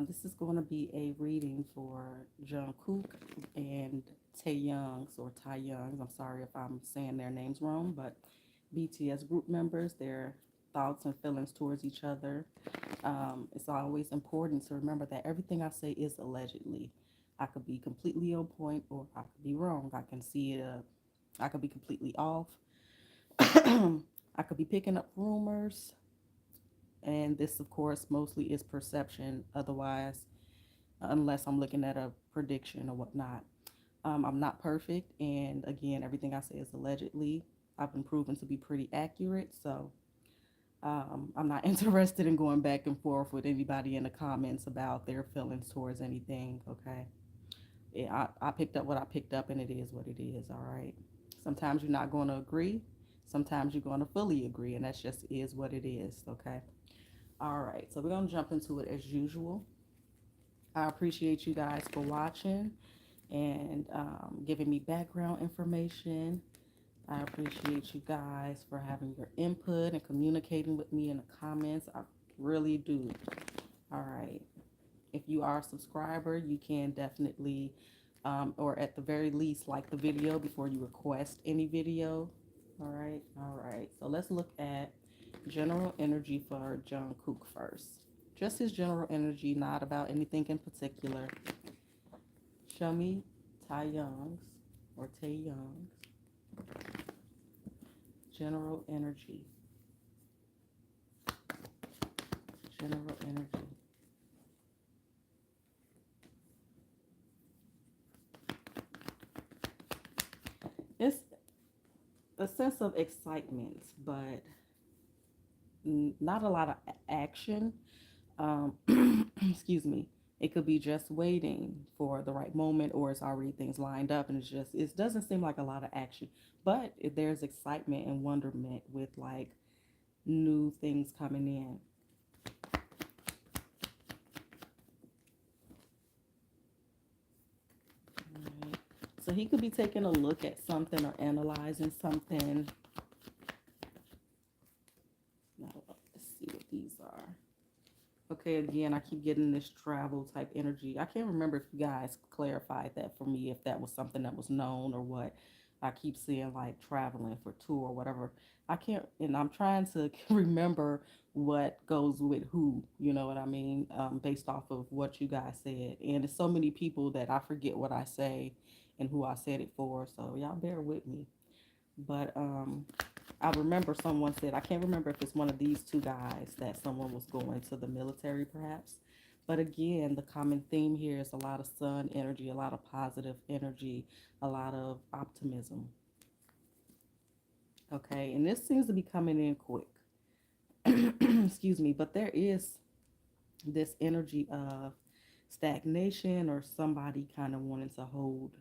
This is going to be a reading for Jungkook and Taehyung's or Taehyung's. I'm sorry if I'm saying their names wrong, but BTS group members, their thoughts and feelings towards each other. It's always important to remember that everything I say is allegedly. I could be completely on point or I could be wrong. I can see it. I could be completely off. I could be picking up rumors, and this, of course, mostly is perception. Otherwise, unless I'm looking at a prediction or whatnot. I'm not perfect, and again, everything I say is allegedly. I've been proven to be pretty accurate, so I'm not interested in going back and forth with anybody in the comments about their feelings towards anything. Okay, yeah, I picked up what I picked up, and it is what it is. All right. Sometimes you're not going to agree. Sometimes you're going to fully agree, and that's just is what it is. Okay. All right. So we're gonna jump into it as usual. I appreciate you guys for watching and giving me background information. I appreciate you guys for having your input and communicating with me in the comments. I really do. All right. If you are a subscriber, you can definitely, or at the very least, like the video before you request any video. All right. All right. So let's look at general energy for Jungkook first. Just his general energy, not about anything in particular. Show me Taehyung's or Taehyung's general energy. General energy. It's a sense of excitement, but not a lot of action. Excuse me. It could be just waiting for the right moment, or it's already things lined up, and it doesn't seem like a lot of action. But there's excitement and wonderment with like new things coming in. Right. So he could be taking a look at something or analyzing something. Now, let's see what these are. Okay, again, I keep getting this travel type energy. I can't remember if you guys clarified that for me, if that was something that was known or what. I keep seeing like traveling for tour or whatever. I can't, and I'm trying to remember what goes with who, you know what I mean, based off of what you guys said. And there's so many people that I forget what I say and who I said it for. So y'all bear with me. But I remember someone said, I can't remember if it's one of these two guys that someone was going to the military perhaps. But again, the common theme here is a lot of sun energy, a lot of positive energy, a lot of optimism. Okay, and this seems to be coming in quick. Excuse me, but there is this energy of stagnation or somebody kind of wanting to hold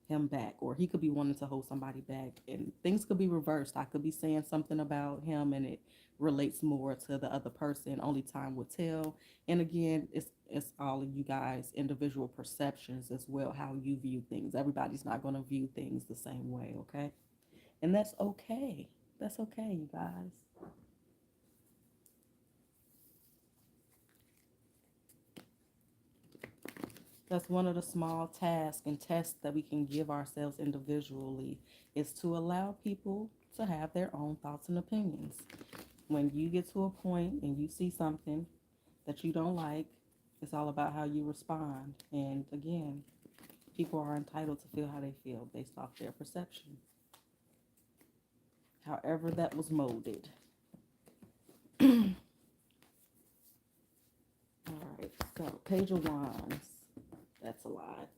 him back, or he could be wanting to hold somebody back, and things could be reversed. I could be saying something about him and it relates more to the other person. Only time will tell. And again, it's all of you guys individual perceptions as well, how you view things. Everybody's not going to view things the same way. Okay, and that's okay. That's okay, you guys. That's one of the small tasks and tests that we can give ourselves individually, is to allow people to have their own thoughts and opinions. When you get to a point and you see something that you don't like, it's all about how you respond. And again, people are entitled to feel how they feel based off their perception, however that was molded. All right, so Page of Wands, that's a lot.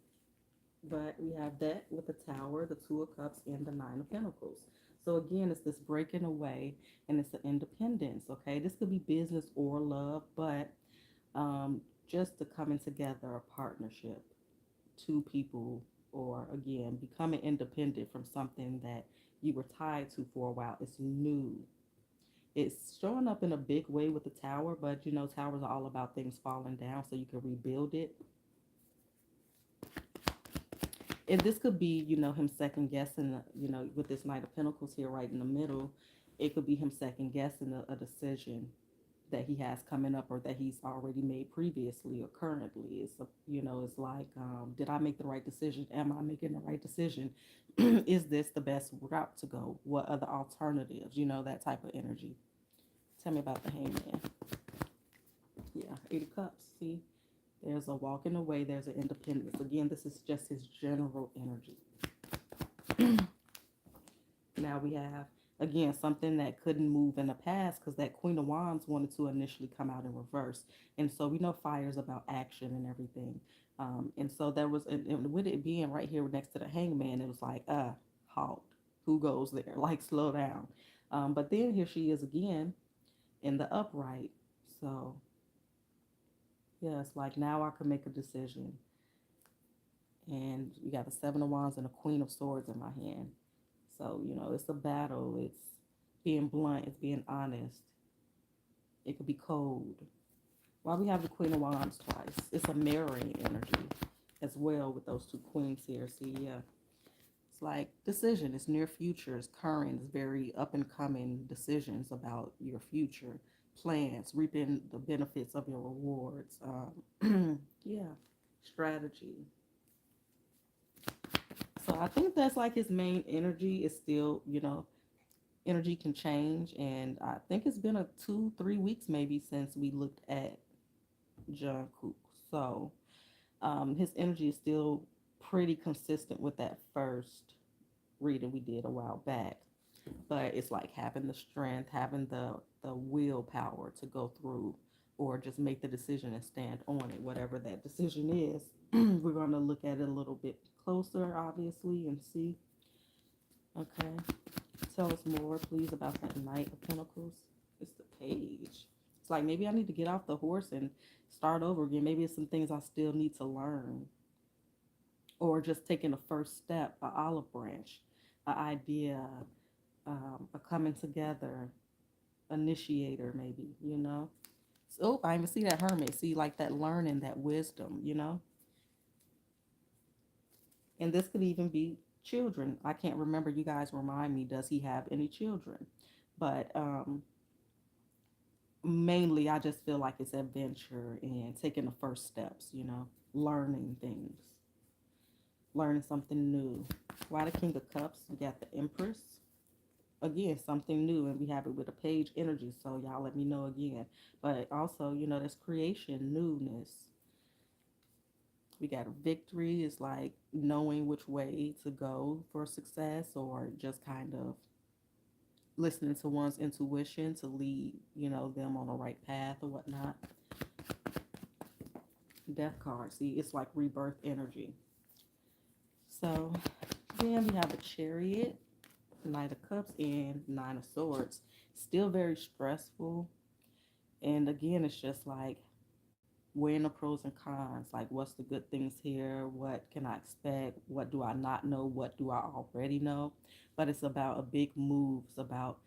But we have that with the Tower, the Two of Cups, and the Nine of Pentacles. So again, it's this breaking away and it's the independence. Okay, this could be business or love, but just the coming together, a partnership, two people, or again, becoming independent from something that you were tied to for a while. It's new. It's showing up in a big way with the Tower, but you know, towers are all about things falling down so you can rebuild it. And this could be, you know, him second guessing, you know, with this Knight of Pentacles here right in the middle. It could be him second guessing a decision, that he has coming up or that he's already made previously or currently. It's like, did I make the right decision? Am I making the right decision? Is this the best route to go? What other alternatives? That type of energy. Tell me about the Hangman. Yeah, 8 of Cups. See, there's a walking away. There's an independence. Again, this is just his general energy. Now we have, again, something that couldn't move in the past because that Queen of Wands wanted to initially come out in reverse. And so we know fire is about action and everything. And so there was, and with it being right here next to the Hangman, it was like, halt. Who goes there? Like, slow down. But then here she is again in the upright. So, yeah, it's like now I can make a decision. And we got the Seven of Wands and the Queen of Swords in my hand. So, it's a battle. It's being blunt. It's being honest. It could be cold. Why we have the Queen of Wands twice? It's a mirroring energy as well with those two queens here. See, yeah. It's like decision. It's near future. It's current. It's very up and coming decisions about your future plans, reaping the benefits of your rewards. Yeah, strategy. So I think that's like his main energy is still, energy can change. And I think it's been a 2-3 weeks maybe since we looked at Jungkook. So his energy is still pretty consistent with that first reading we did a while back. But it's like having the strength, having the willpower to go through or just make the decision and stand on it, whatever that decision is. We're going to look at it a little bit closer, obviously, and see. Okay. Tell us more, please, about that Knight of Pentacles. It's the Page. It's like maybe I need to get off the horse and start over again. Maybe it's some things I still need to learn. Or just taking the first step, an olive branch, an idea, a coming together, initiator, maybe. So, I even see that Hermit. See, like that learning, that wisdom. And this could even be children. I can't remember. You guys remind me, does he have any children? But mainly, I just feel like it's adventure and taking the first steps, learning things, learning something new. Why the King of Cups? We got the Empress. Again, something new, and we have it with a page energy. So, y'all let me know again. But also, there's creation, newness. We got a victory is like knowing which way to go for success or just kind of listening to one's intuition to lead, them on the right path or whatnot. Death card. See, it's like rebirth energy. So then we have a Chariot, Knight of Cups, and Nine of Swords. Still very stressful. And again, it's just like weighing the pros and cons. Like, what's the good things here? What can I expect? What do I not know? What do I already know? But it's about a big move. It's about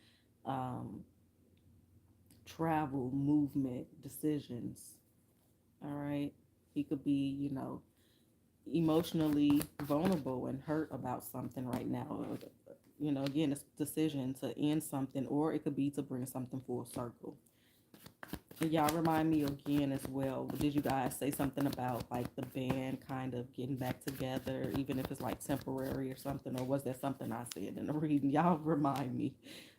travel, movement, decisions. All right. He could be, emotionally vulnerable and hurt about something right now. Again, it's a decision to end something, or it could be to bring something full circle. And y'all remind me again as well. Did you guys say something about like the band kind of getting back together, even if it's like temporary or something? Or was that something I said in the reading? Y'all remind me.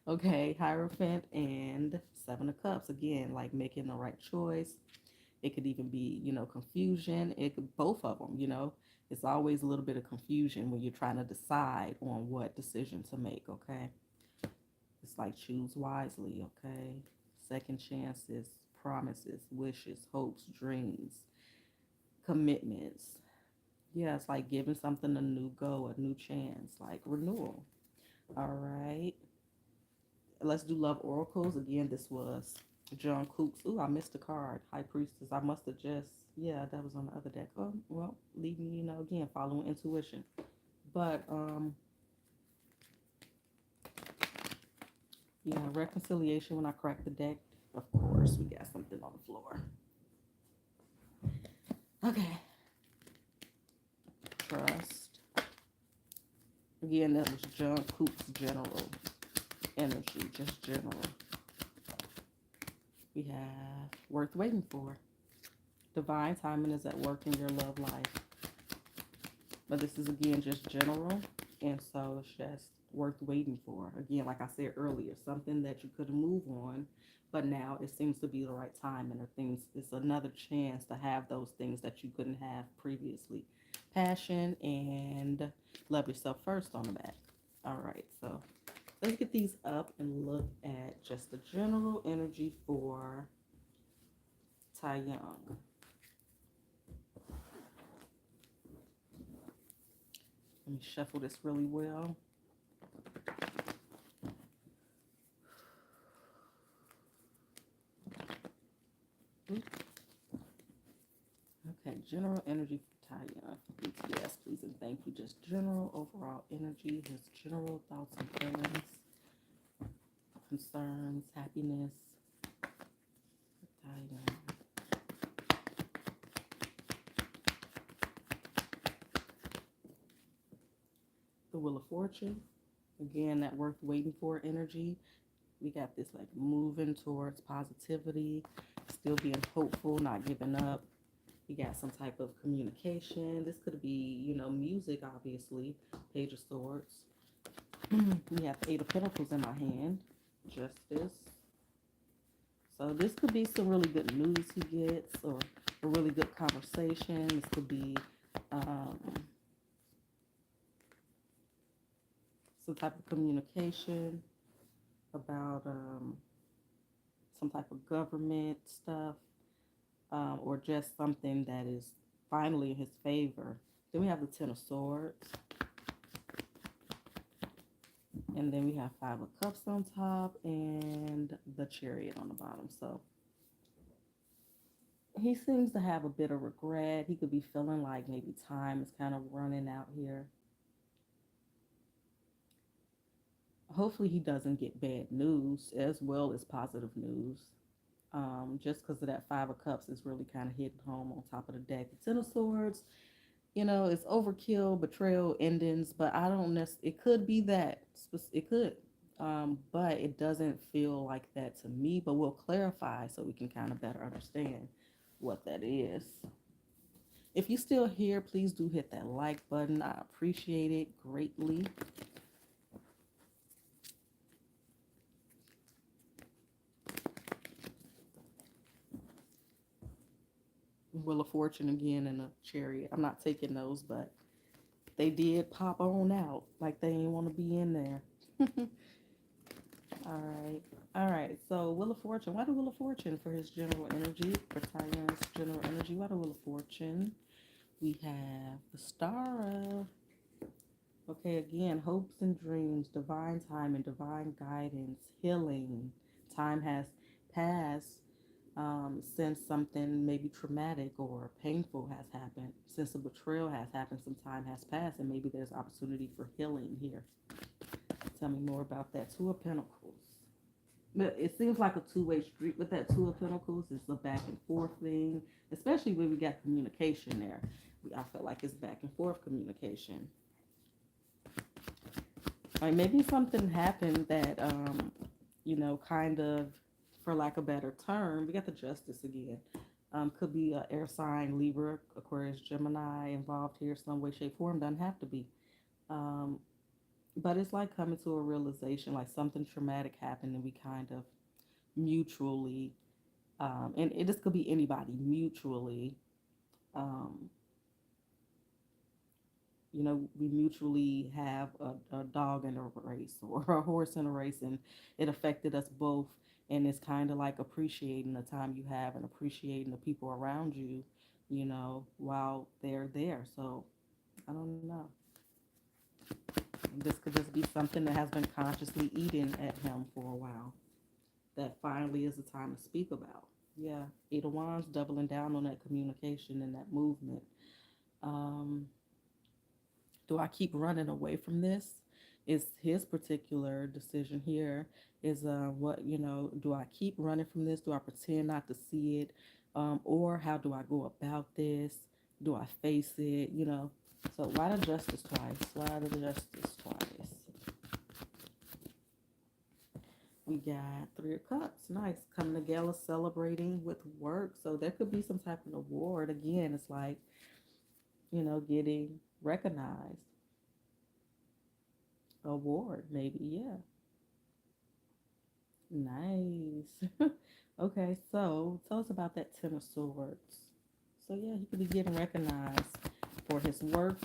Okay, Hierophant and Seven of Cups. Again, like making the right choice. It could even be, confusion. It could both of them. It's always a little bit of confusion when you're trying to decide on what decision to make, okay? It's like choose wisely, okay? Second chances, promises, wishes, hopes, dreams, commitments. Yeah, it's like giving something a new go, a new chance, like renewal. All right. Let's do love oracles. Again, this was Jungkook's. Ooh, I missed a card. High Priestess. I must have just, yeah, that was on the other deck. Oh, well, leave me, again, following intuition. But, yeah, reconciliation when I cracked the deck. Of course, we got something on the floor. Okay. Trust. Again, that was Jungkook's general energy, just general. We have worth waiting for. Divine timing is at work in your love life. But this is again just general. And so it's just worth waiting for. Again, like I said earlier, something that you could move on, but now it seems to be the right time and things it's another chance to have those things that you couldn't have previously. Passion and love yourself first on the back. All right, so let's get these up and look at just the general energy for Taeyong. Let me shuffle this really well. Okay, general energy for Taeyong. BTS, please and thank you. Just general overall energy, his general thoughts and feelings, concerns, happiness for Taeyong. The Wheel of Fortune. Again, that worth waiting for energy. We got this like moving towards positivity, still being hopeful, not giving up. We got some type of communication. This could be, music, obviously. Page of Swords. We have the Eight of Pentacles in my hand. Justice. So this could be some really good news he gets, or a really good conversation. This could be some type of communication about some type of government stuff, or just something that is finally in his favor. Then we have the Ten of Swords. And then we have Five of Cups on top and the Chariot on the bottom. So he seems to have a bit of regret. He could be feeling like maybe time is kind of running out here. Hopefully he doesn't get bad news as well as positive news. Just because of that Five of Cups is really kind of hitting home on top of the deck. The Ten of Swords, it's overkill, betrayal, endings, but I don't necessarily, it could be that. It could. But it doesn't feel like that to me, but we'll clarify so we can kind of better understand what that is. If you're still here, please do hit that like button. I appreciate it greatly. Wheel of Fortune again and a Chariot. I'm not taking those, but they did pop on out like they didn't want to be in there. All right. So Wheel of Fortune. Why the Wheel of Fortune for his general energy? For Tyron's general energy. Why the Wheel of Fortune? We have the Star. Okay, again, hopes and dreams, divine time and divine guidance, healing. Time has passed since something maybe traumatic or painful has happened. Since a betrayal has happened, some time has passed, and maybe there's opportunity for healing here. Tell me more about that. Two of Pentacles. But it seems like a two-way street with that Two of Pentacles. It's a back and forth thing, especially when we got communication there. I feel like it's back and forth communication. Like maybe something happened that, kind of, for lack of a better term, we got the Justice again. Could be an air sign, Libra, Aquarius, Gemini involved here, some way, shape, form. Doesn't have to be. But it's like coming to a realization, like something traumatic happened and we kind of mutually, this could be anybody, mutually, we mutually have a dog in a race or a horse in a race, and it affected us both. And it's kind of like appreciating the time you have and appreciating the people around you, while they're there. So I don't know. This could just be something that has been consciously eating at him for a while. That finally is the time to speak about. Yeah, Eight of Wands, doubling down on that communication and that movement. Do I keep running away from this? Is his particular decision here is do I keep running from this? Do I pretend not to see it? Or how do I go about this? Do I face it? So why the Justice twice? Why the Justice twice? We got Three of Cups. Nice. Coming together, celebrating with work. So there could be some type of award. Again, it's like, getting recognized. Award, maybe. Yeah. Nice. Okay, so tell us about that Ten of Swords. So yeah, he could be getting recognized for his work,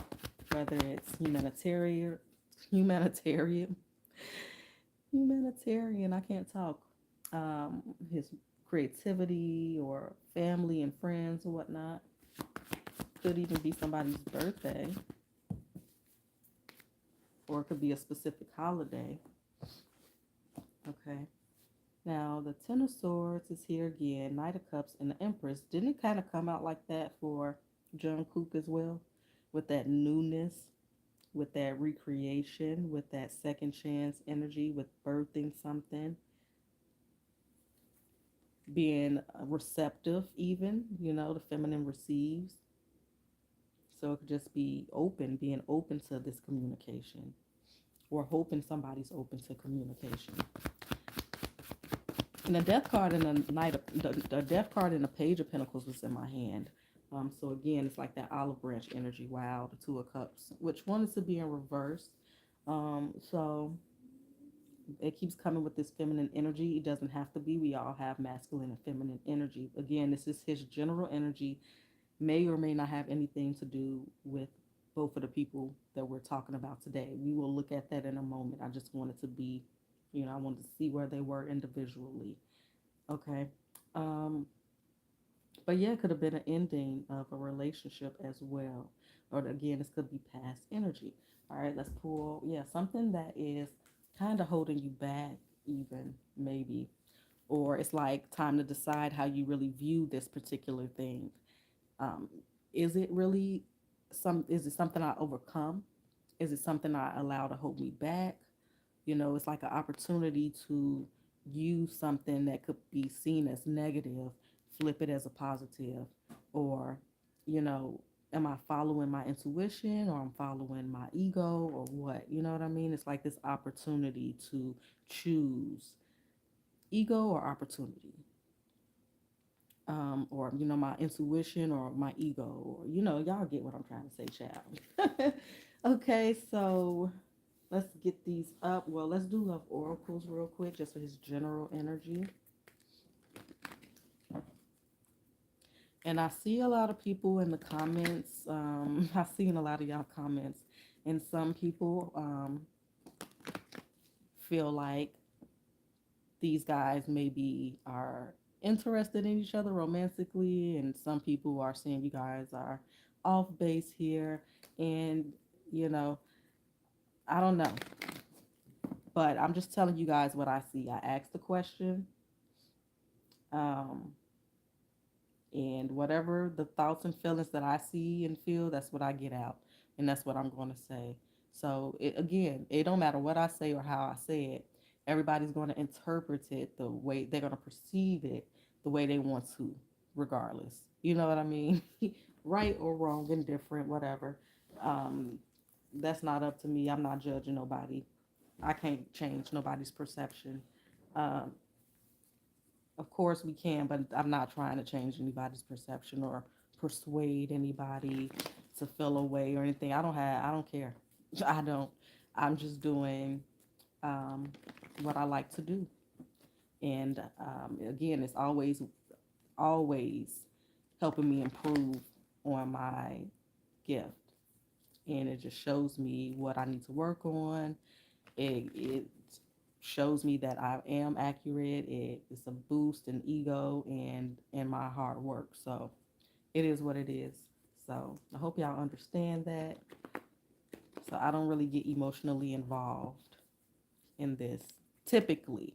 whether it's humanitarian, humanitarian. I can't talk. His creativity or family and friends or whatnot. Could even be somebody's birthday, or it could be a specific holiday. Okay. Now the Ten of Swords is here again. Knight of Cups and the Empress. Didn't it kind of come out like that for Jungkook as well, with that newness, with that recreation, with that second chance energy, with birthing something, being receptive, even, the feminine receives. So it could just be open, being open to this communication, or hoping somebody's open to communication. And the death card and the death card and the Page of Pentacles was in my hand. So again, it's like that olive branch energy. Wow, the Two of Cups, which wanted to be in reverse. So it keeps coming with this feminine energy. It doesn't have to be. We all have masculine and feminine energy. Again, this is his general energy. May or may not have anything to do with both of the people that we're talking about today. We will look at that in a moment. I just wanted to be, I wanted to see where they were individually. Okay. Um, but yeah, it could have been an ending of a relationship as well. Or again, this could be past energy. All right, let's pull, yeah, something that is kind of holding you back, even maybe. Or it's like time to decide how you really view this particular thing. Um, is it really is it something I overcome? Is it something I allow to hold me back? It's like an opportunity to use something that could be seen as negative, flip it as a positive, or, you know, am I following my intuition or I'm following my ego or what? You know what I mean? It's like this opportunity to choose ego or opportunity. Or my intuition or my ego, or y'all get what I'm trying to say, child. Okay, so let's get these up. Well, let's do love oracles real quick, just for his general energy. And I see a lot of people in the comments. I've seen a lot of y'all comments, and some people feel like these guys maybe are interested in each other romantically, and some people are saying you guys are off base here. And, you know, I don't know. But I'm just telling you guys what I see. I asked the question. Um, and whatever the thoughts and feelings that I see and feel, that's what I get out. And that's what I'm going to say. So, again, it don't matter what I say or how I say it. Everybody's going to interpret it the way they're going to perceive it, the way they want to, regardless. You know what I mean? Right or wrong, indifferent, whatever. Um, that's not up to me. I'm not judging nobody. I can't change nobody's perception. Um, of course we can, but I'm not trying to change anybody's perception or persuade anybody to feel a way or anything. I don't care. I don't. I'm just doing um, what I like to do. And again, it's always helping me improve on my gift. And it just shows me what I need to work on. It shows me that I am accurate. It's a boost in ego and my hard work. So it is what it is. So I hope y'all understand that. So I don't really get emotionally involved in this typically.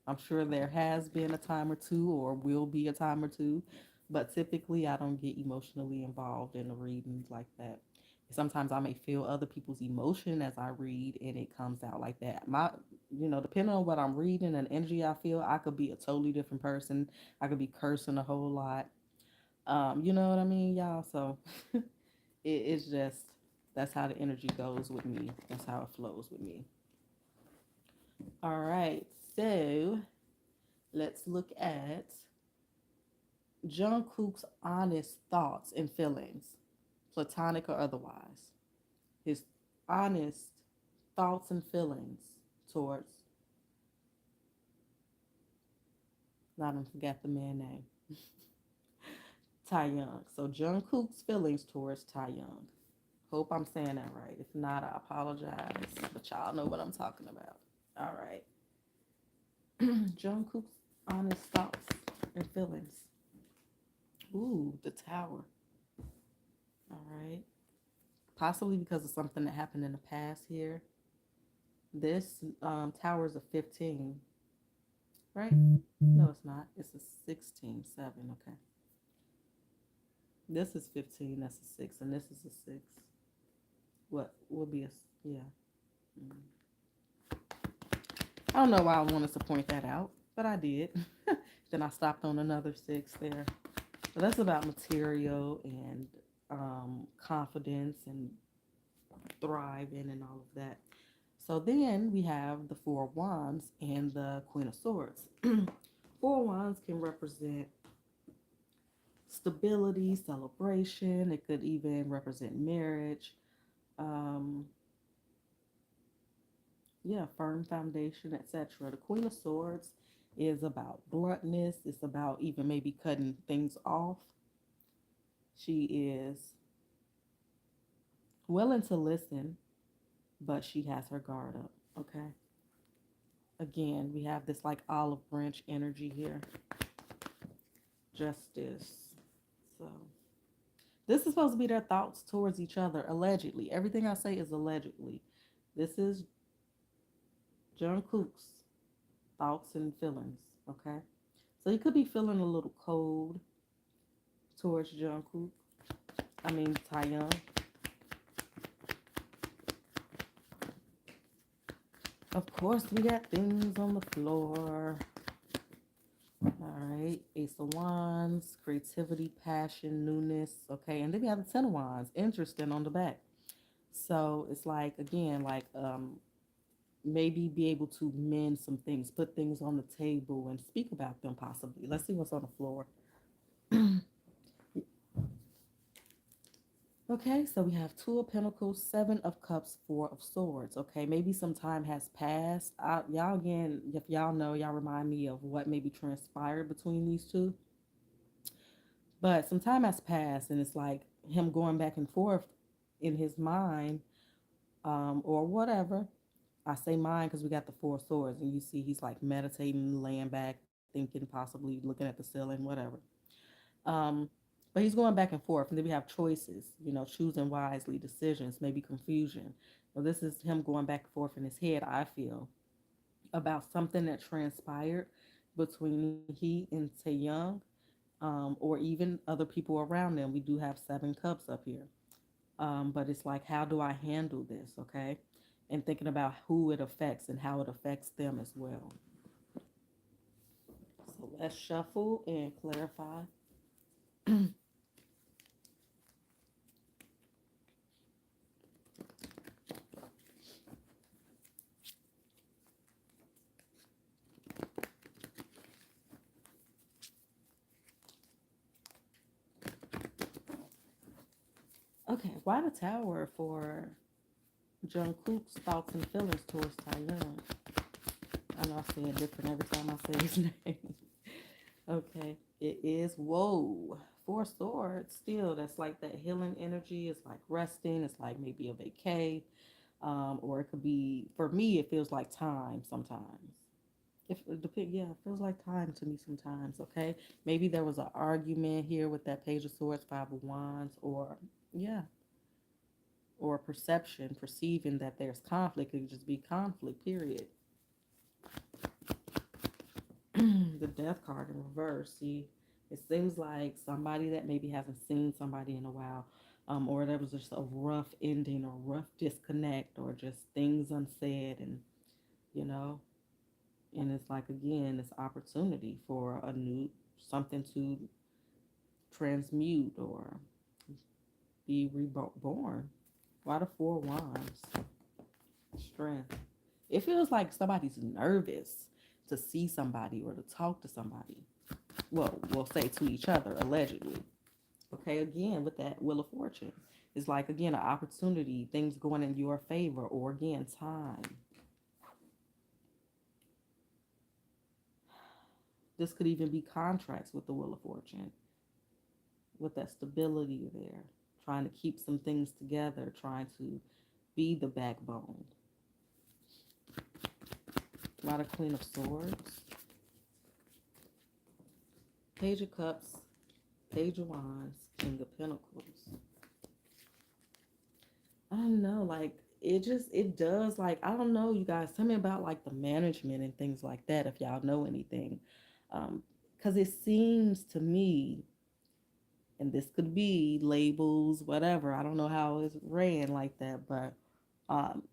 I'm sure there has been a time or two or will be a time or two, but typically I don't get emotionally involved in the readings like that. Sometimes I may feel other people's emotion as I read and it comes out like that. Depending on what I'm reading and energy I feel, I could be a totally different person. I could be cursing a whole lot. You know what I mean, y'all? So it's just, that's how the energy goes with me. That's how it flows with me. All right. So let's look at Jungkook's honest thoughts and feelings, platonic or otherwise. His honest thoughts and feelings towards, not even forget the man name, Taehyung. So Jungkook's feelings towards Taehyung. Hope I'm saying that right. If not, I apologize, but y'all know what I'm talking about. All right. Jungkook's honest thoughts and feelings. Ooh, the tower. All right. Possibly because of something that happened in the past here. This tower is a 15, right? No, it's not. It's a 16, 7. Okay. This is 15. That's a 6. And this is a 6. What will be a, yeah. Mm. I don't know why I wanted to point that out, but I did. Then I stopped on another 6 there. But that's about material and confidence and thriving and all of that. So then we have the Four of Wands and the Queen of Swords. Four of Wands can represent stability, celebration. It could even represent marriage. Um, yeah, firm foundation, etc. The Queen of Swords is about bluntness. It's about even maybe cutting things off. She is willing to listen, but she has her guard up. Okay. Again, we have this like olive branch energy here. Justice. So this is supposed to be their thoughts towards each other, allegedly. Everything I say is allegedly. This is Jungkook's thoughts and feelings. Okay. So you could be feeling a little cold towards Jungkook. I mean Taehyung. Of course, we got things on the floor. All right, Ace of Wands, creativity, passion, newness. Okay, and then we have the Ten of Wands, interesting on the back. So it's like again, like maybe be able to mend some things, put things on the table, and speak about them possibly. Let's see what's on the floor. Okay, so we have Two of Pentacles, Seven of Cups, Four of Swords. Okay, maybe some time has passed. Y'all, again, if y'all know, y'all remind me of what maybe transpired between these two. But some time has passed, and it's like him going back and forth in his mind, or whatever. I say mind because we got the Four of Swords, and you see he's like meditating, laying back, thinking, possibly looking at the ceiling, whatever. Um, but he's going back and forth, and then we have choices, choosing wisely, decisions, maybe confusion. So this is him going back and forth in his head, I feel, about something that transpired between he and Taeyong, or even other people around them. We do have Seven Cups up here. But it's like, how do I handle this, okay? And thinking about who it affects and how it affects them as well. So let's shuffle and clarify. Okay, why the tower for Jungkook's thoughts and feelings towards Taeyeon? I know I say it different every time I say his name. Okay, it is whoa. Four swords still. That's like that healing energy. It's like resting. It's like maybe a vacay. Or it could be, for me, it feels like time sometimes. If it depend, yeah, it feels like time to me sometimes. Okay, maybe there was an argument here with that Page of Swords, Five of Wands, or yeah, or perception, perceiving that there's conflict. It could just be conflict. Period. The Death card in reverse. See, it seems like somebody that maybe hasn't seen somebody in a while, or there was just a rough ending or rough disconnect, or just things unsaid, and you know, and it's like again, this opportunity for a new something to transmute or be reborn. Why the Four Wands? Strength. It feels like somebody's nervous to see somebody or to talk to somebody. Well, we'll say to each other, allegedly. Okay, again, with that Wheel of Fortune. It's like, again, an opportunity, things going in your favor, or again, time. This could even be contracts with the Wheel of Fortune, with that stability there, trying to keep some things together, trying to be the backbone. A lot of Queen of Swords, Page of Cups, Page of Wands, King of Pentacles. I don't know, like it does, like, I don't know, you guys, tell me about like the management and things like that if y'all know anything. Because it seems to me, and this could be labels, whatever, I don't know how it's ran like that, but um,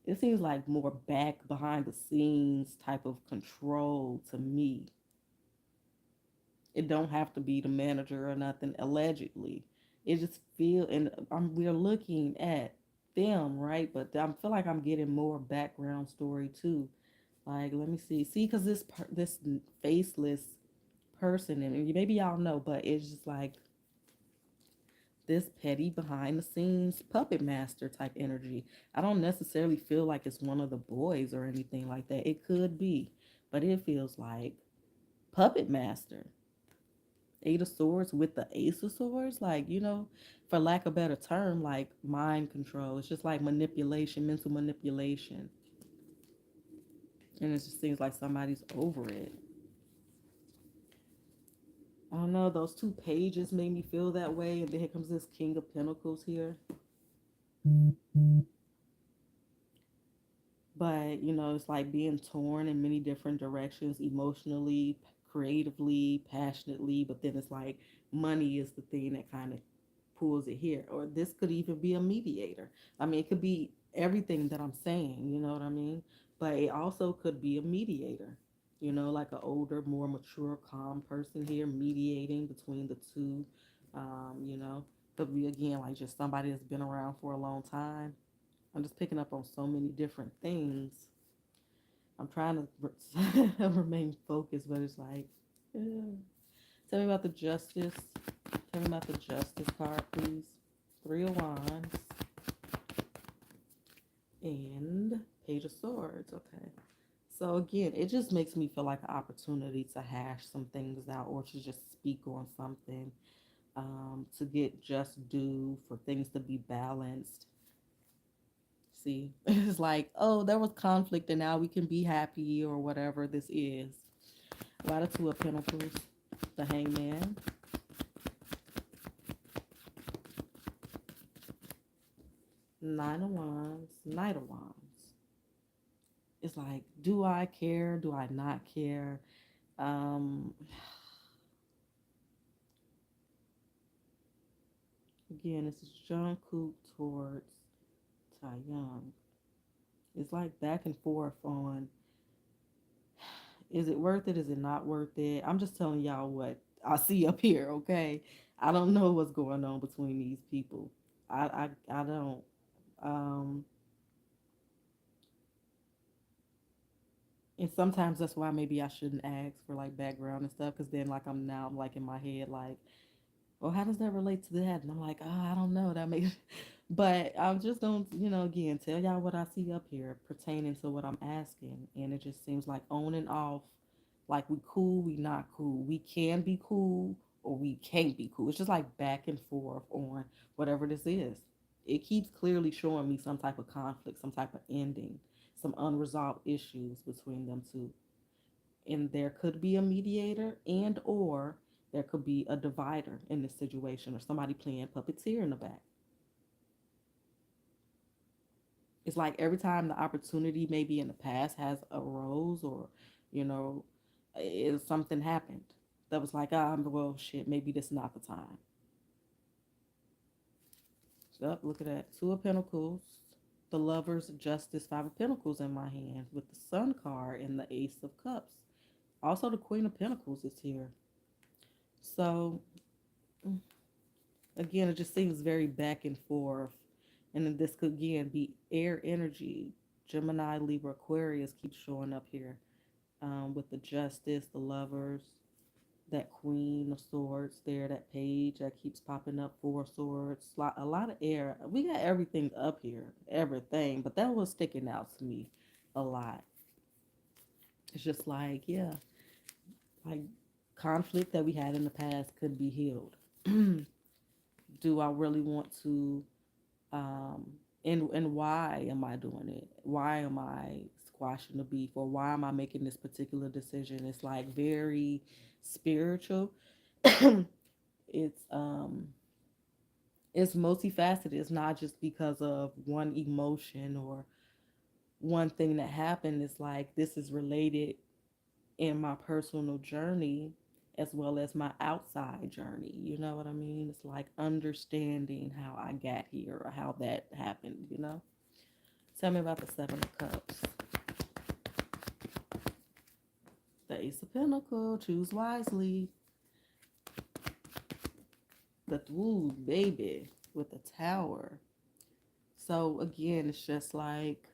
it seems like more back behind the scenes type of control to me. It don't have to be the manager or nothing, allegedly. It just feel, and we're looking at them, right? But I feel like I'm getting more background story too. Like, let me see, because this faceless person, and maybe y'all know, but it's just like this petty behind the scenes puppet master type energy. I don't necessarily feel like it's one of the boys or anything like that. It could be, but it feels like puppet master. Eight of Swords with the Ace of Swords, like, for lack of a better term, like mind control. It's just like manipulation, mental manipulation. And it just seems like somebody's over it. I don't know, those two pages made me feel that way. And then here comes this King of Pentacles here. But, it's like being torn in many different directions emotionally, creatively, passionately. But then it's like money is the thing that kind of pulls it here. Or this could even be a mediator. I mean, it could be everything that I'm saying, you know what I mean? But it also could be a mediator, like an older, more mature, calm person here mediating between the two. Could be, again, like just somebody that's been around for a long time. I'm just picking up on so many different things. I'm trying to remain focused, but it's like, yeah. Tell me about the Justice. Tell me about the Justice card, please. Three of Wands and Page of Swords. Okay. So again, it just makes me feel like an opportunity to hash some things out or to just speak on something, to get just due, for things to be balanced. See, it's like, oh, there was conflict and now we can be happy or whatever this is. A lot of Two of Pentacles, the Hangman, Nine of Wands, Knight of Wands. It's like, do I care? Do I not care? Um, Again, this is Jungkook towards Taehyung. It's like back and forth on, is it worth it? Is it not worth it? I'm just telling y'all what I see up here, okay? I don't know what's going on between these people. I don't. Um, and sometimes that's why maybe I shouldn't ask for like background and stuff, because then like I'm like in my head like, well, how does that relate to that? And I'm like, oh, I don't know. That makes, but I'm just gonna, again, tell y'all what I see up here pertaining to what I'm asking, and it just seems like on and off, like we cool, we not cool, we can be cool, or we can't be cool. It's just like back and forth on whatever this is. It keeps clearly showing me some type of conflict, some type of ending, some unresolved issues between them two, and there could be a mediator and or there could be a divider in this situation or somebody playing puppeteer in the back. It's like every time the opportunity maybe in the past has arose, or you know something happened that was like, well, shit, maybe this is not the time. So look at that, Two of Pentacles, the Lovers, Justice, Five of Pentacles in my hand with the Sun card and the Ace of Cups. Also the Queen of Pentacles is here. So again, it just seems very back and forth. And then this could again be air energy, Gemini, Libra, Aquarius keeps showing up here, with the Justice, the Lovers, that Queen of Swords there, that page that keeps popping up, Four of Swords, a lot of air. We got everything up here, everything, but that was sticking out to me a lot. It's just like, yeah, like conflict that we had in the past could be healed. Do I really want to, um and why am I doing it? Why am I squashing the beef, or why am I making this particular decision? It's like very spiritual. it's um it's multifaceted. It's not just because of one emotion or one thing that happened. It's like this is related in my personal journey as well as my outside journey. You know what I mean? It's like understanding how I got here or how that happened. Tell me about the Seven of Cups. The Ace of Pentacles, choose wisely. The Ooh, baby, with the Tower. So again, it's just like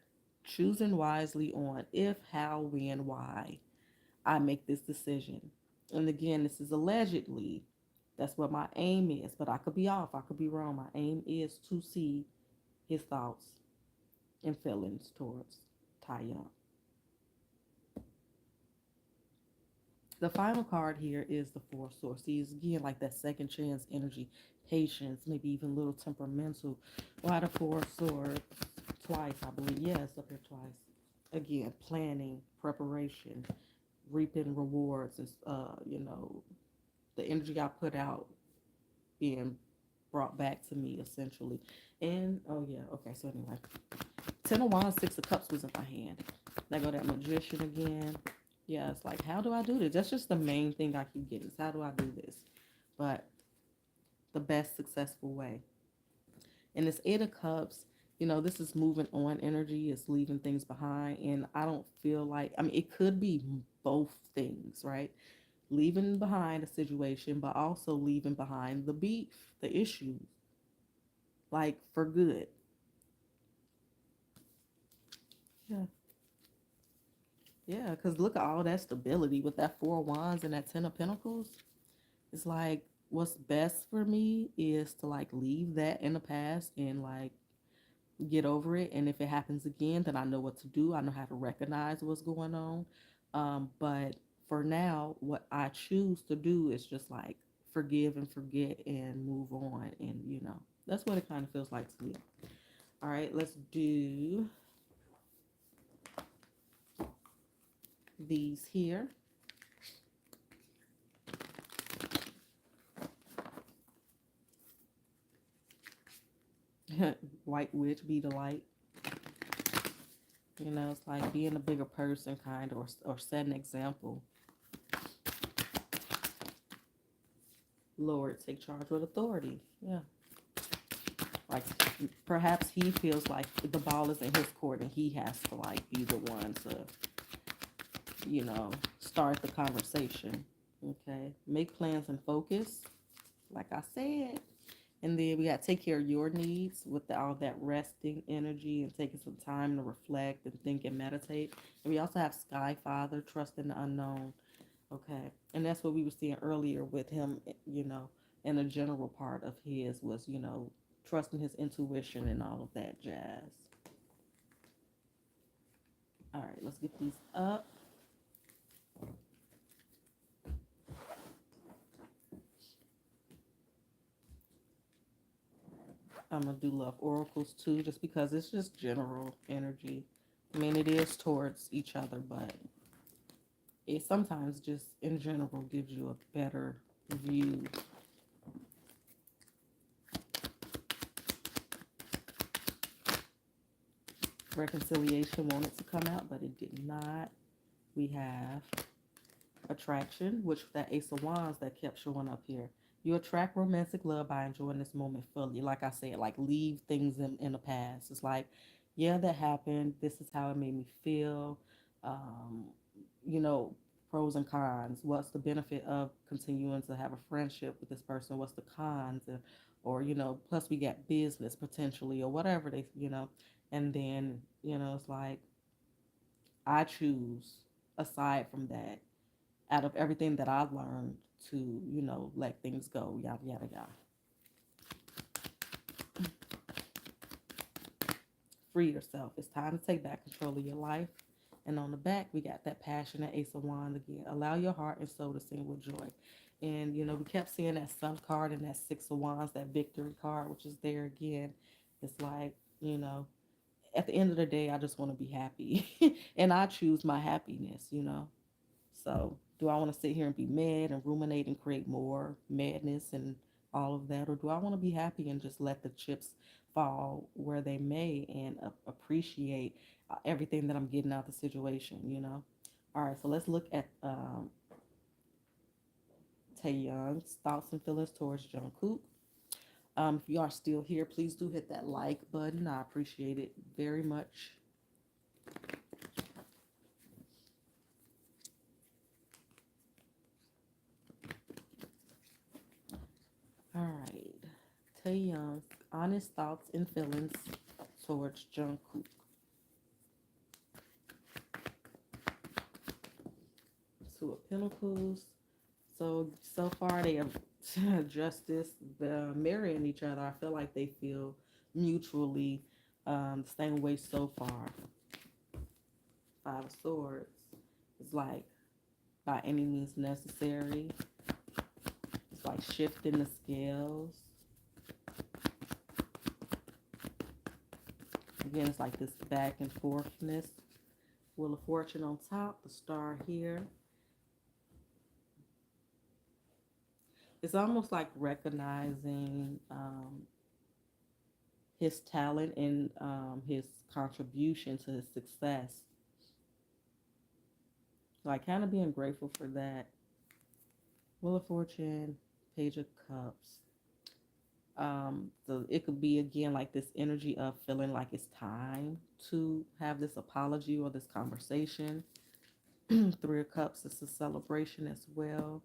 choosing wisely on if, how, when, why I make this decision. And again, this is allegedly. That's what my aim is, but I could be off. I could be wrong. My aim is to see his thoughts and feelings towards Taehyung. The final card here is the Four of Swords. See, it's again like that second chance energy, patience, maybe even a little temperamental. Why the Four of Swords? Twice, I believe. Yes, up here twice. Again, planning, preparation, reaping rewards, and the energy I put out being brought back to me essentially. And oh yeah, okay. So anyway, Ten of Wands, Six of Cups was in my hand. There go that Magician again. Yeah, it's like, how do I do this? That's just the main thing I keep getting is how do I do this? But the best successful way. And this Eight of Cups, this is moving on energy. It's leaving things behind. And I don't feel like, I mean, it could be both things, right? Leaving behind a situation, but also leaving behind the beef, the issues, like for good. Yeah. Yeah, because look at all that stability with that Four of Wands and that Ten of Pentacles. It's like what's best for me is to like leave that in the past and like get over it. And if it happens again, then I know what to do. I know how to recognize what's going on. But for now, what I choose to do is just like forgive and forget and move on. And that's what it kind of feels like to me. All right, let's do these here. White witch, be the light. It's like being a bigger person, kind of, or set an example. Lord, take charge with authority. Yeah. Like perhaps he feels like the ball is in his court and he has to like be the one to, start the conversation. Okay. Make plans and focus, like I said. And then we got to take care of your needs with all that resting energy and taking some time to reflect and think and meditate. And we also have Sky Father, trust in the unknown. Okay. And that's what we were seeing earlier with him, and a general part of his was, trusting his intuition and all of that jazz. All right, let's get these up. I'm going to do love oracles too, just because it's just general energy. I mean, it is towards each other, but it sometimes just in general gives you a better view. Reconciliation wanted to come out, but it did not. We have attraction, which that Ace of Wands that kept showing up here. You attract romantic love by enjoying this moment fully. Like I said, like leave things in the past. It's like, yeah, that happened. This is how it made me feel. Um, you know, pros and cons. What's the benefit of continuing to have a friendship with this person? What's the cons? Or, plus we got business potentially or whatever and then, it's like I choose aside from that, out of everything that I've learned to, let things go, yada, yada, yada. Free yourself. It's time to take back control of your life. And on the back, we got that passionate Ace of Wands again. Allow your heart and soul to sing with joy. And, we kept seeing that Sun card and that Six of Wands, that victory card, which is there again. It's like, you know, at the end of the day, I just want to be happy. And I choose my happiness. So, do I want to sit here and be mad and ruminate and create more madness and all of that? Or do I want to be happy and just let the chips fall where they may and appreciate everything that I'm getting out of the situation? All right, so let's look at Taehyung's thoughts and feelings towards Jungkook. If you are still here, please do hit that like button. I appreciate it very much. All right. Taehyung's honest thoughts and feelings towards Jungkook. Two of Pentacles. So far they have justice, mirroring each other. I feel like they feel mutually the same way so far. Five of Swords. It's like by any means necessary. It's like shifting the scales. Again, it's like this back and forthness. Wheel of Fortune on top, the star here. It's almost like recognizing his talent and his contribution to his success. Like kind of being grateful for that. Wheel of Fortune, Page of Cups. So it could be again like this energy of feeling like it's time to have this apology or this conversation. Three of Cups is a celebration as well,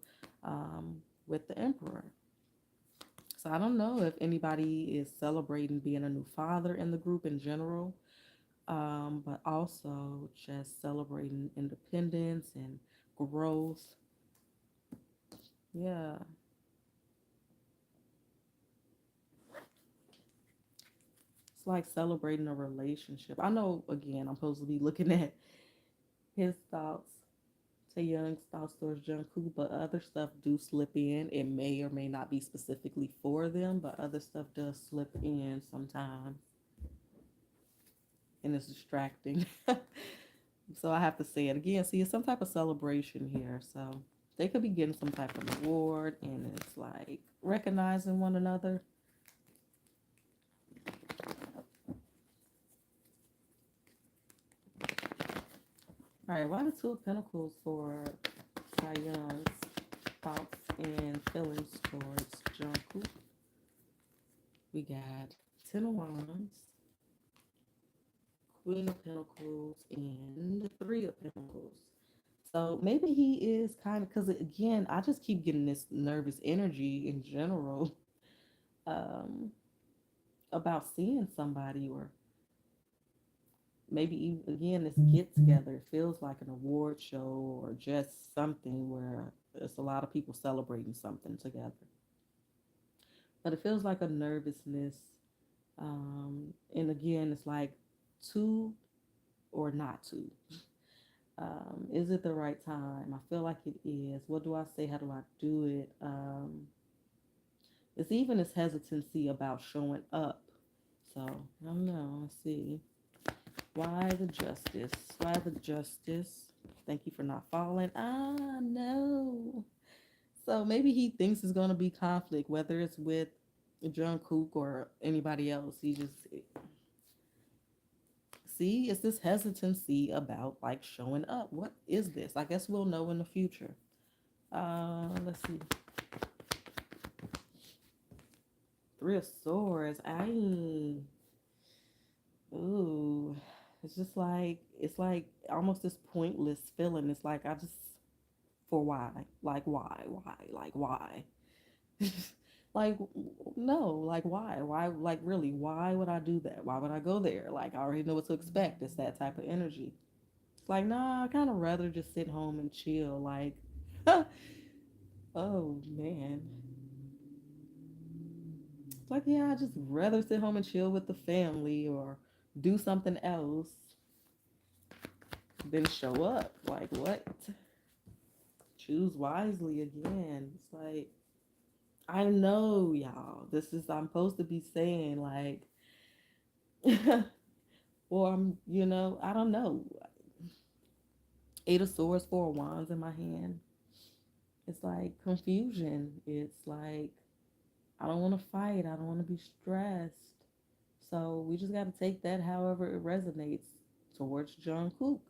with the Emperor. So I don't know if anybody is celebrating being a new father in the group in general, but also just celebrating independence and growth. Yeah. It's like celebrating a relationship. I know, again, I'm supposed to be looking at his thoughts, Taehyung's thoughts towards Jungkook, but other stuff do slip in. It may or may not be specifically for them, but other stuff does slip in sometimes, and it's distracting. So I have to say it again. See, it's some type of celebration here. So they could be getting some type of award, and it's like recognizing one another. All right, why the Two of Pentacles for Taehyung's thoughts and feelings towards Jungkook? We got Ten of Wands, Queen of Pentacles, and Three of Pentacles. So maybe he is kind of, because again, I just keep getting this nervous energy in general, um, about seeing somebody, or maybe even, again, this get together. It feels like an award show or just something where there's a lot of people celebrating something together. But it feels like a nervousness. And again, it's like to or not to. Is it the right time? I feel like it is. What do I say? How do I do it? It's even this hesitancy about showing up. So I don't know. Let's see. Why the justice? Why the justice? Thank you for not falling. Ah, no. So maybe he thinks it's going to be conflict, whether it's with Jungkook or anybody else. He just, see, it's this hesitancy about like showing up. What is this? I guess we'll know in the future. Let's see. Three of Swords. Ooh, it's just like, it's like almost this pointless feeling. It's like I just, for why? Like why? Why? Like why? Like no, like why? Why like really? Why would I do that? Why would I go there? Like I already know what to expect. It's that type of energy. It's like nah, I kind of rather just sit home and chill. Like oh man, it's like yeah, I just rather sit home and chill with the family or do something else than show up. Like what? Choose wisely again. It's like I know y'all. This is I'm supposed to be saying like or I'm I don't know. Eight of Swords, Four of Wands in my hand. It's like confusion. It's like I don't want to fight. I don't want to be stressed. So we just got to take that however it resonates towards Jungkook.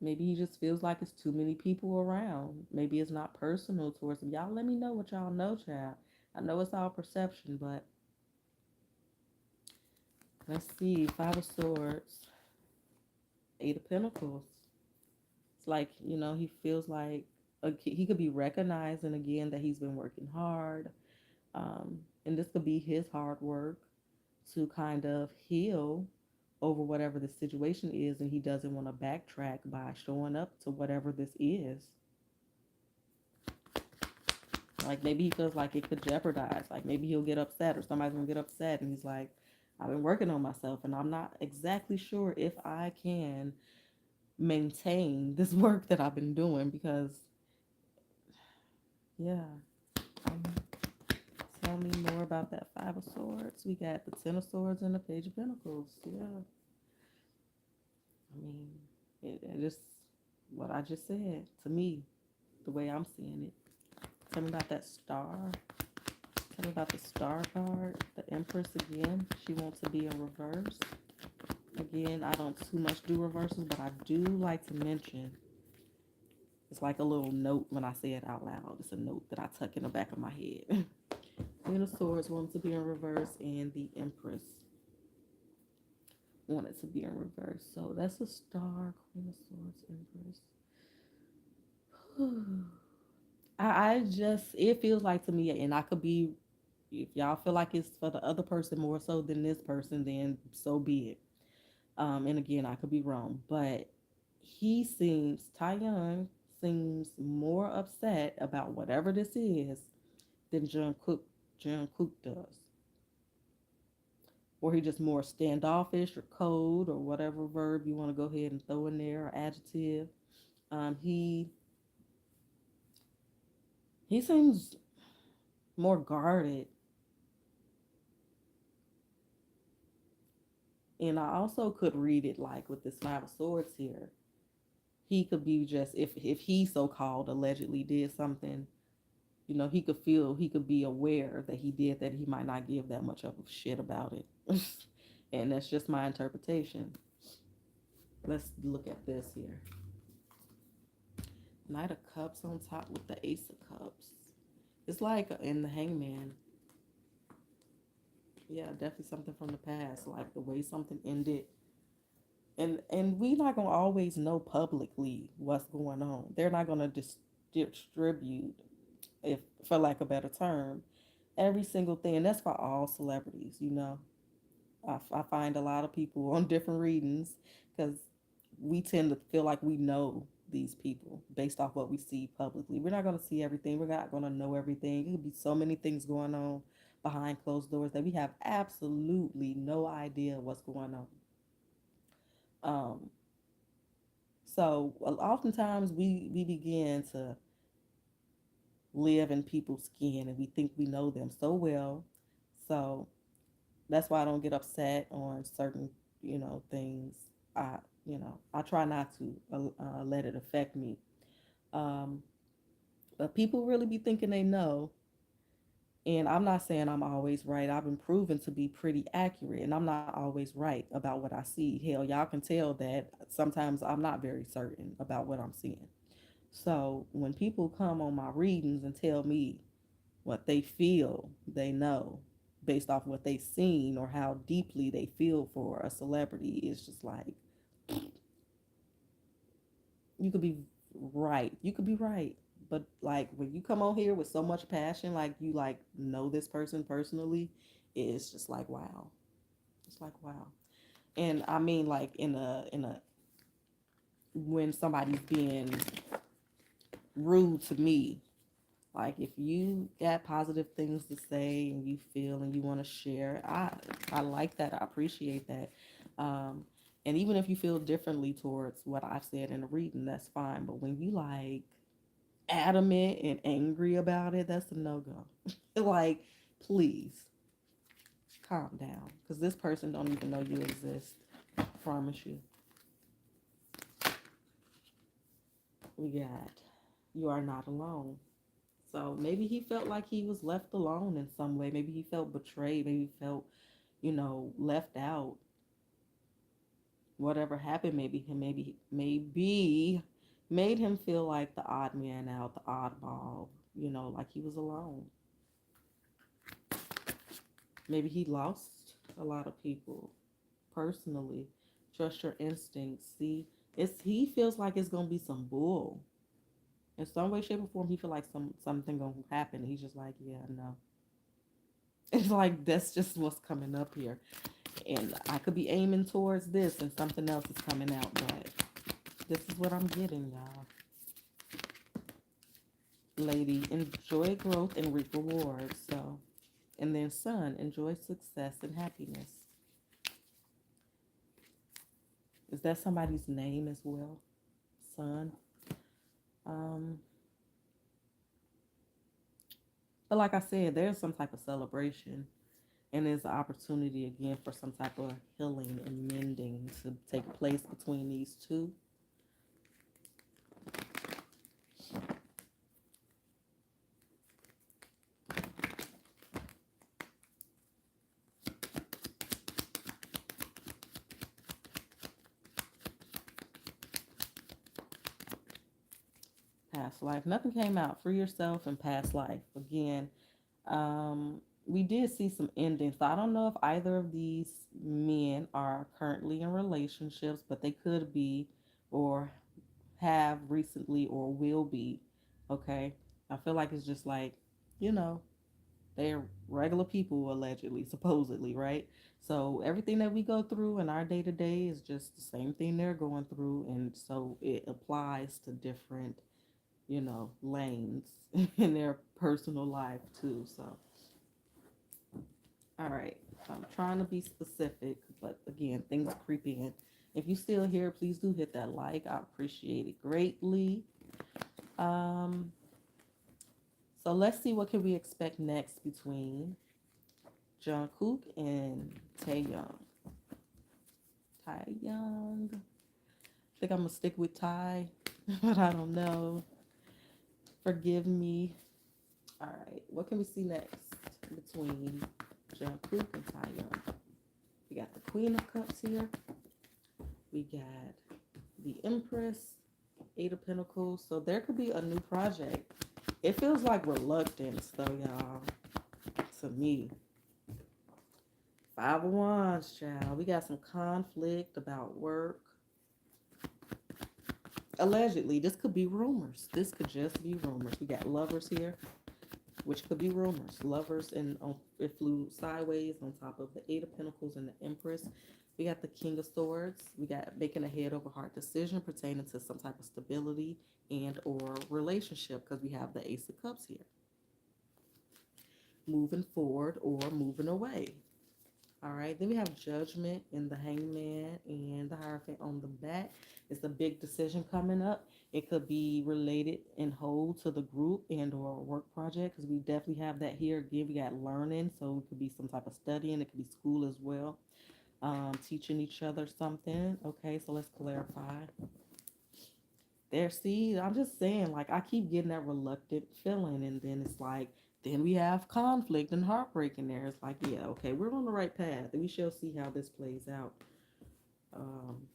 Maybe he just feels like it's too many people around. Maybe it's not personal towards him. Y'all let me know what y'all know, child. I know it's all perception, but let's see. Five of Swords, Eight of Pentacles. It's like, he feels like he could be recognizing again that he's been working hard. And this could be his hard work to kind of heal over whatever the situation is. And he doesn't want to backtrack by showing up to whatever this is. Like maybe he feels like it could jeopardize. Like maybe he'll get upset or somebody's going to get upset. And he's like, I've been working on myself and I'm not exactly sure if I can maintain this work that I've been doing because, yeah. Um, Tell me more about that Five of Swords. We got the Ten of Swords and the Page of Pentacles. Yeah. I mean, it just, what I just said to me, the way I'm seeing it. Tell me about that star. Tell me about the star card. The Empress again. She wants to be in reverse. Again, I don't too much do reversals, but I do like to mention it's like a little note when I say it out loud. It's a note that I tuck in the back of my head. Queen of Swords wanted to be in reverse, and the Empress wanted to be in reverse. So that's a star, Queen of Swords, Empress. I just, it feels like to me, and I could be, if y'all feel like it's for the other person more so than this person, then so be it. And again, I could be wrong, but Taehyung seems more upset about whatever this is than Jungkook does. Or he just more standoffish or cold or whatever verb you want to go ahead and throw in there or adjective. He seems more guarded, and I also could read it like with this Five of Swords here. He could be just if he so called allegedly did something, he could be aware that he did that. He might not give that much of a shit about it, and that's just my interpretation. Let's look at this here. Knight of Cups on top with the Ace of Cups. It's like in the Hangman. Yeah, definitely something from the past, like the way something ended. And we not gonna always know publicly what's going on. They're not gonna distribute, if for lack of a better term, every single thing. And that's for all celebrities. I find a lot of people on different readings because we tend to feel like we know these people based off what we see publicly. We're not going to see everything. We're not going to know everything. It could be so many things going on behind closed doors that we have absolutely no idea what's going on. Um, so oftentimes we begin to live in people's skin and we think we know them so well. So that's why I don't get upset on certain, things. I, I try not to let it affect me. Um, but people really be thinking they know. And I'm not saying I'm always right. I've been proven to be pretty accurate, and I'm not always right about what I see. Hell, y'all can tell that sometimes I'm not very certain about what I'm seeing. So when people come on my readings and tell me what they feel they know based off what they've seen or how deeply they feel for a celebrity, it's just like you could be right. You could be right. But like when you come on here with so much passion, like you like know this person personally, it's just like wow. It's like wow. And I mean like in a when somebody's being rude to me, like if you got positive things to say and you feel and you want to share, I like that. I appreciate that. Um, and even if you feel differently towards what I've said in the reading, that's fine. But when you like adamant and angry about it, that's a no go. Like, please calm down, because this person don't even know you exist. I promise you. We got you are not alone. So maybe he felt like he was left alone in some way. Maybe he felt betrayed. Maybe he felt, left out. Whatever happened, maybe made him feel like the odd man out, the oddball, like he was alone. Maybe he lost a lot of people personally. Trust your instincts. See, he feels like it's gonna be some bull. In some way, shape, or form, he feel like something gonna happen. He's just like, yeah, no. It's like that's just what's coming up here. And I could be aiming towards this and something else is coming out, but this is what I'm getting, y'all. Lady, enjoy growth and reap rewards. So, and then son, enjoy success and happiness. Is that somebody's name as well? Son. Um, but like I said, there's some type of celebration and there's an opportunity again for some type of healing and mending to take place between these two. Past life. Nothing came out. Free yourself and past life. Again, we did see some endings. So I don't know if either of these men are currently in relationships, but they could be or have recently or will be. Okay. I feel like it's just like, you know, they're regular people, allegedly, supposedly, right? So everything that we go through in our day to day is just the same thing they're going through. And so it applies to different, lanes in their personal life too. So, all right. I'm trying to be specific, but again, things creep in. If you still here, please do hit that like. I appreciate it greatly. Um, so let's see what can we expect next between Jungkook and Taehyung. Taehyung. I think I'm gonna stick with Ty, but I don't know. Forgive me. All right, what can we see next between Jungkook and Taehyung? We got the Queen of Cups here. We got the Empress, Eight of Pentacles. So there could be a new project. It feels like reluctance, though, y'all. To me, Five of Wands, child. We got some conflict about work. Allegedly, this could be rumors. This could just be rumors. We got Lovers here, which could be rumors. Lovers, and it flew sideways on top of the Eight of Pentacles and the Empress. We got the King of Swords. We got making a head over heart decision pertaining to some type of stability and or relationship, because we have the Ace of Cups here. Moving forward or moving away. All right, then we have Judgment in the Hangman and the Hierophant on the back. It's a big decision coming up. It could be related and whole to the group and or work project, because we definitely have that here. Again, we got learning, so it could be some type of studying. It could be school as well, teaching each other something. Okay, so let's clarify. There, see, I'm just saying, like, I keep getting that reluctant feeling, and then it's like, then we have conflict and heartbreak in there. It's like, yeah, okay, we're on the right path, and we shall see how this plays out. Um,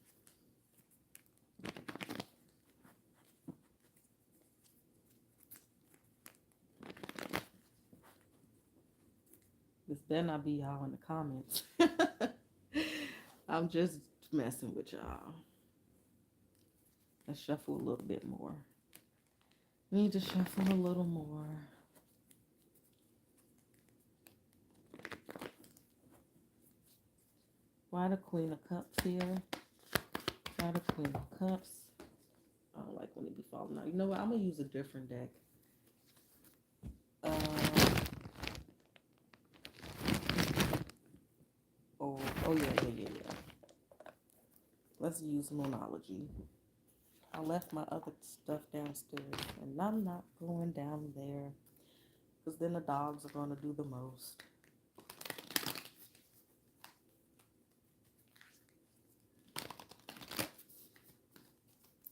this better not be y'all in the comments. I'm just messing with y'all. Let's shuffle a little bit more. Need to shuffle a little more. Why the Queen of Cups here? Why the Queen of Cups? I don't like when it be falling out. You know what? I'm gonna use a different deck. Uh, oh yeah. Let's use Moonology. I left my other stuff downstairs, and I'm not going down there because then the dogs are gonna do the most.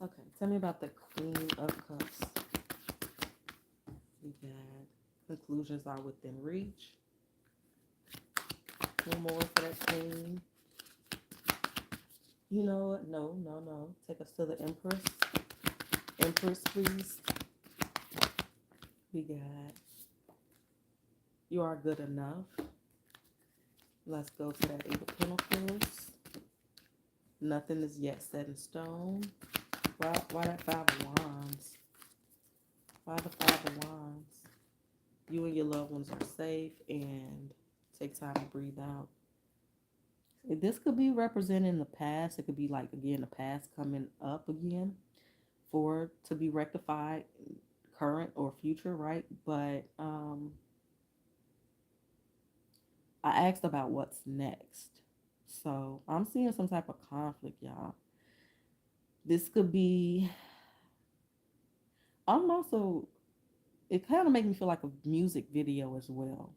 Okay, tell me about the Queen of Cups. We got conclusions are within reach. One more for that Queen. You know what? No. Take us to the Empress. Empress, please. We got you are good enough. Let's go to that Eight of Pentacles. Nothing is yet set in stone. Why that Five of Wands? Why the Five of Wands? You and your loved ones are safe, and take time to breathe out. This could be representing the past. It could be like, again, the past coming up again for to be rectified, current or future, right? But I asked about what's next. So I'm seeing some type of conflict, y'all. This could be, I'm also, it kind of makes me feel like a music video as well.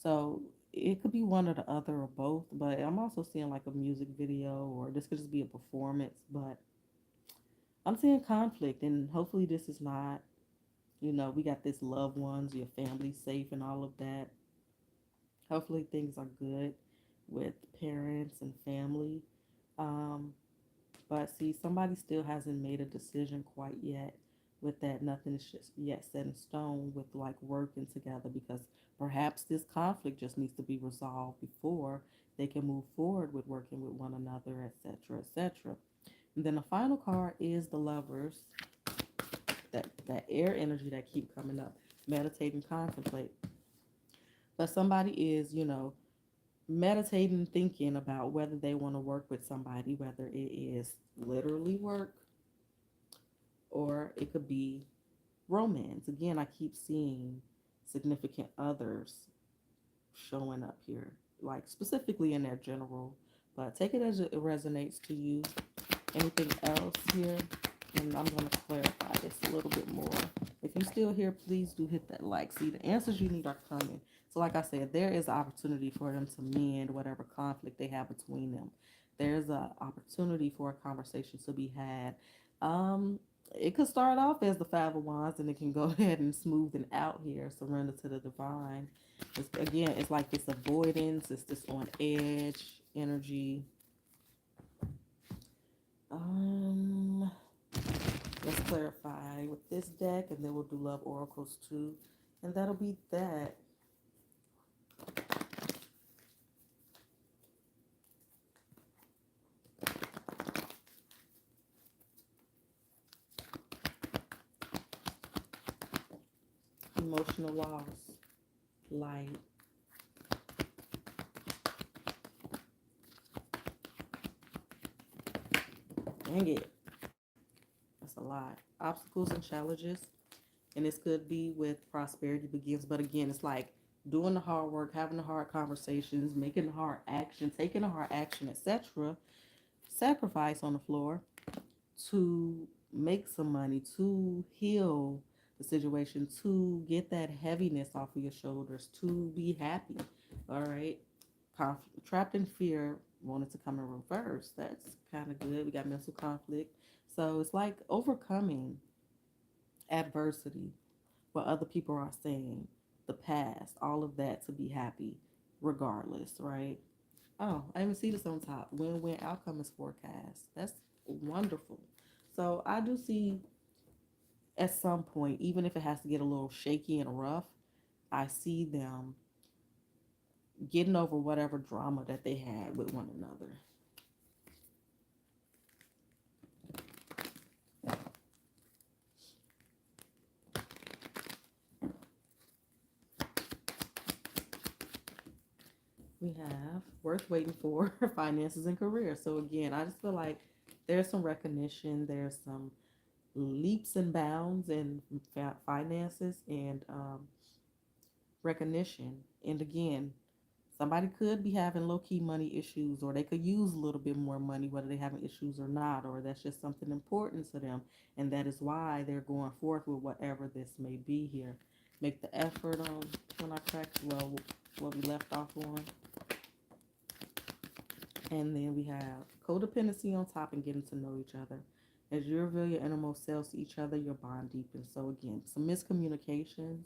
So it could be one or the other or both, but I'm also seeing like a music video, or this could just be a performance. But I'm seeing conflict, and hopefully this is not, we got this loved ones, your family safe and all of that. Hopefully things are good with parents and family. Um, but see, somebody still hasn't made a decision quite yet with that. Nothing is just yet set in stone with like working together, because perhaps this conflict just needs to be resolved before they can move forward with working with one another, etc., etc. And then the final card is the Lovers, that air energy that keep coming up. Meditate and contemplate. But somebody is, meditating, thinking about whether they want to work with somebody, whether it is literally work or it could be romance. Again, I keep seeing significant others showing up here, like specifically in their general, but take it as it resonates to you. Anything else here? And I'm going to clarify this a little bit more. If you're still here, please do hit that like. See, the answers you need are coming. So like I said, there is opportunity for them to mend whatever conflict they have between them. There's an opportunity for a conversation to be had. It could start off as the Five of Wands, and it can go ahead and smoothen out here. Surrender to the divine. Again, it's like this avoidance. It's this on edge energy. Um, let's clarify with this deck, and then we'll do love oracles too, and that'll be that. Emotional loss, light. Dang it, that's a lot. Obstacles and challenges, and this could be with prosperity begins. But again, it's like doing the hard work, having the hard conversations, making the hard action, taking the hard action, etc. Sacrifice on the floor to make some money, to heal the situation, to get that heaviness off of your shoulders, to be happy. All right. Trapped in fear, wanted to come in reverse. That's kind of good. We got mental conflict. So it's like overcoming adversity, what other people are saying, the past, all of that to be happy regardless, right? Oh, I even see this on top. Win-win outcome is forecast. That's wonderful. So I do see at some point, even if it has to get a little shaky and rough, I see them getting over whatever drama that they had with one another. We have worth waiting for finances and career. So again, I just feel like there's some recognition, there's some leaps and bounds in finances and recognition. And again, somebody could be having low key money issues, or they could use a little bit more money, whether they're having issues or not, or that's just something important to them. And that is why they're going forth with whatever this may be here. Make the effort on when I correct, well, what we left off on. And then we have codependency on top and getting to know each other. As you reveal your innermost selves to each other, your bond deepens. So again, some miscommunications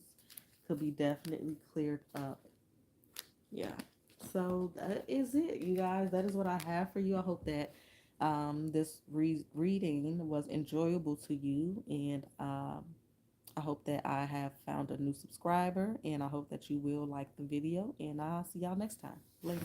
could be definitely cleared up. Yeah. So that is it, you guys. That is what I have for you. I hope that this reading was enjoyable to you, and I hope that I have found a new subscriber, and I hope that you will like the video. And I'll see y'all next time. Later.